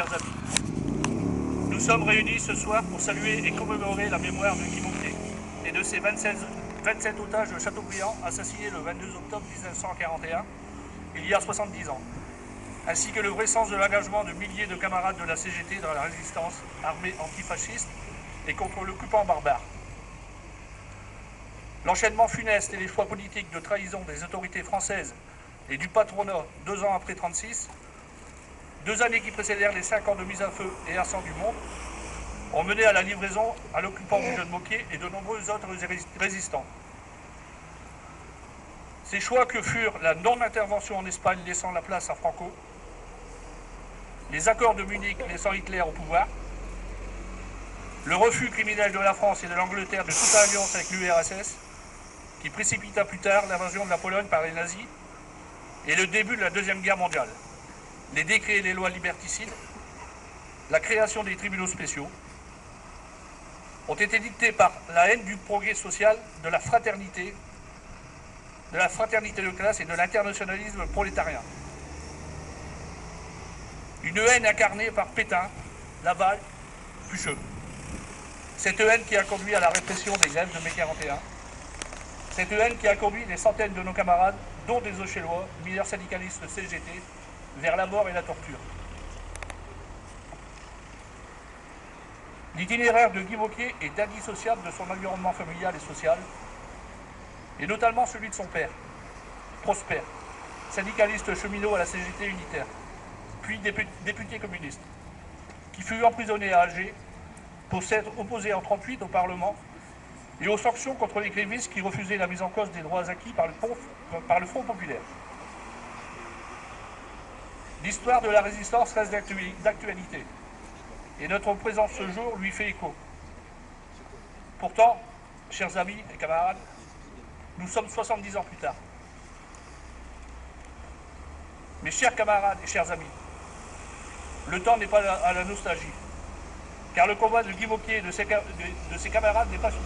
chers amis. Nous sommes réunis ce soir pour saluer et commémorer la mémoire de Guy Môquet et de ses 27 otages de Châteaubriand assassinés le 22 octobre 1941, il y a 70 ans, ainsi que le vrai sens de l'engagement de milliers de camarades de la CGT dans la résistance armée antifasciste et contre l'occupant barbare. L'enchaînement funeste et les choix politiques de trahison des autorités françaises et du patronat 2 ans après 1936, 2 années qui précédèrent les 5 ans de mise à feu et incendie du monde, ont mené à la livraison à l'occupant du jeune Môquet et de nombreux autres résistants. Ces choix que furent la non-intervention en Espagne laissant la place à Franco, les accords de Munich laissant Hitler au pouvoir, le refus criminel de la France et de l'Angleterre de toute alliance avec l'URSS, qui précipita plus tard l'invasion de la Pologne par les nazis, et le début de la Deuxième Guerre mondiale, les décrets et les lois liberticides, la création des tribunaux spéciaux, ont été dictés par la haine du progrès social, de la fraternité de classe et de l'internationalisme prolétarien. Une haine incarnée par Pétain, Laval, Pucheux. Cette haine qui a conduit à la répression des grèves de mai 41. Cette haine qui a conduit des centaines de nos camarades, dont des Auchellois, mineurs syndicalistes CGT, vers la mort et la torture. L'itinéraire de Guy Môquet est indissociable de son environnement familial et social, et notamment celui de son père, Prosper, syndicaliste cheminot à la CGT unitaire, puis député communiste, qui fut emprisonné à Alger pour s'être opposé en 1938 au Parlement et aux sanctions contre les grévistes qui refusaient la mise en cause des droits acquis par le Front populaire. L'histoire de la résistance reste d'actualité, et notre présence ce jour lui fait écho. Pourtant, chers amis et camarades, nous sommes 70 ans plus tard. Mes chers camarades et chers amis, le temps n'est pas à la nostalgie, car le combat de Guy Môquet et de ses camarades n'est pas fini.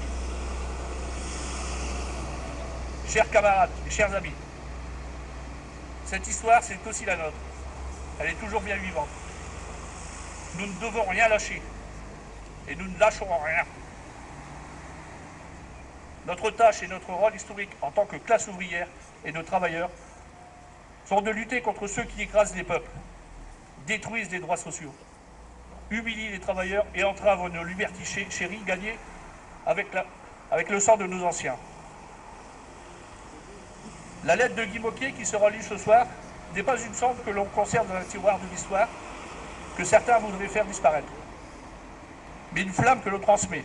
Chers camarades et chers amis, cette histoire, c'est aussi la nôtre. Elle est toujours bien vivante. Nous ne devons rien lâcher, et nous ne lâcherons rien. Notre tâche et notre rôle historique en tant que classe ouvrière et de travailleurs sont de lutter contre ceux qui écrasent les peuples, détruisent les droits sociaux, humilient les travailleurs et entravent nos libertés chéries gagnées avec le sang de nos anciens. La lettre de Guy Môquet qui sera lue ce soir n'est pas une cendre que l'on conserve dans un tiroir de l'histoire, que certains voudraient faire disparaître, mais une flamme que l'on transmet,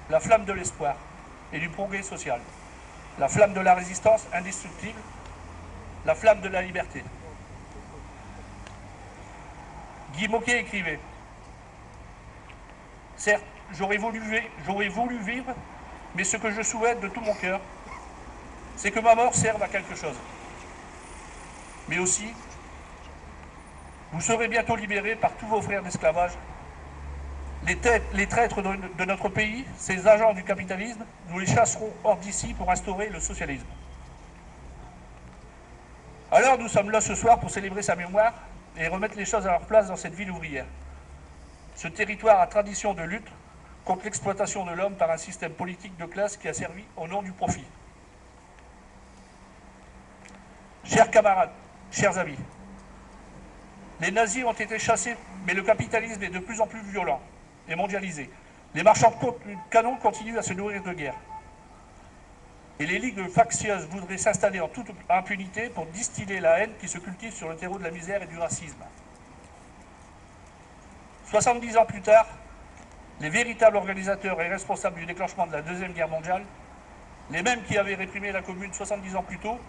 la flamme de l'espoir et du progrès social, la flamme de la résistance indestructible, la flamme de la liberté. Guy Môquet écrivait « Certes, j'aurais voulu vivre, mais ce que je souhaite de tout mon cœur, c'est que ma mort serve à quelque chose. Mais aussi, vous serez bientôt libérés par tous vos frères d'esclavage. Les traîtres de notre pays, ces agents du capitalisme, nous les chasserons hors d'ici pour instaurer le socialisme. » Alors nous sommes là ce soir pour célébrer sa mémoire et remettre les choses à leur place dans cette ville ouvrière. Ce territoire à tradition de lutte contre l'exploitation de l'homme par un système politique de classe qui a servi au nom du profit. Chers camarades, chers amis, les nazis ont été chassés, mais le capitalisme est de plus en plus violent et mondialisé. Les marchands de canons continuent à se nourrir de guerre. Et les ligues factieuses voudraient s'installer en toute impunité pour distiller la haine qui se cultive sur le terreau de la misère et du racisme. 70 ans plus tard, les véritables organisateurs et responsables du déclenchement de la Deuxième Guerre mondiale, les mêmes qui avaient réprimé la Commune 70 ans plus tôt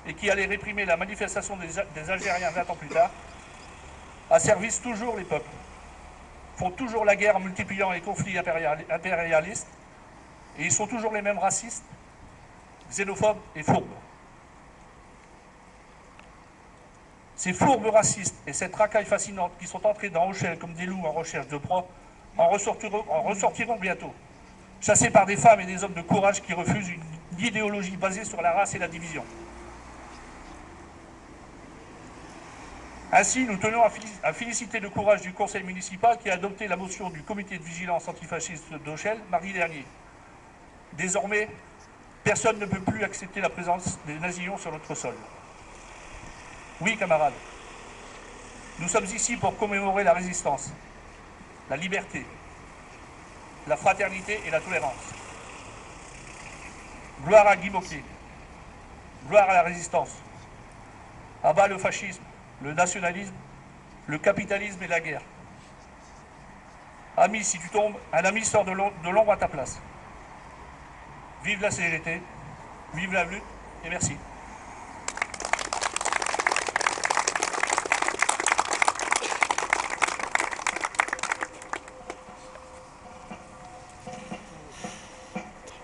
et qui allaient réprimer la manifestation des Algériens 20 ans plus tard, asservissent toujours les peuples, font toujours la guerre en multipliant les conflits impérialistes, et ils sont toujours les mêmes racistes, xénophobes et fourbes. Ces fourbes racistes et cette racaille fascinante qui sont entrés dans Rochelle comme des loups en recherche de proie en ressortiront bientôt, chassés par des femmes et des hommes de courage qui refusent une idéologie basée sur la race et la division. Ainsi, nous tenons à féliciter le courage du conseil municipal qui a adopté la motion du comité de vigilance antifasciste d'Auchel mardi dernier. Désormais, personne ne peut plus accepter la présence des nazillons sur notre sol. Oui, camarades, nous sommes ici pour commémorer la résistance, la liberté, la fraternité et la tolérance. Gloire à Guy Môquet, gloire à la résistance. À bas le fascisme, le nationalisme, le capitalisme et la guerre. Ami, si tu tombes, un ami sort de l'ombre à ta place. Vive la CGT, vive la lutte et merci.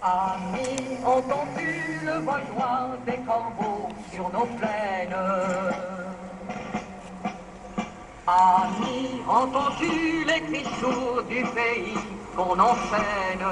Amis, entends-tu le vol noir des corbeaux sur nos plaines? Amis, entends-tu les cris sourds du pays qu'on enchaîne?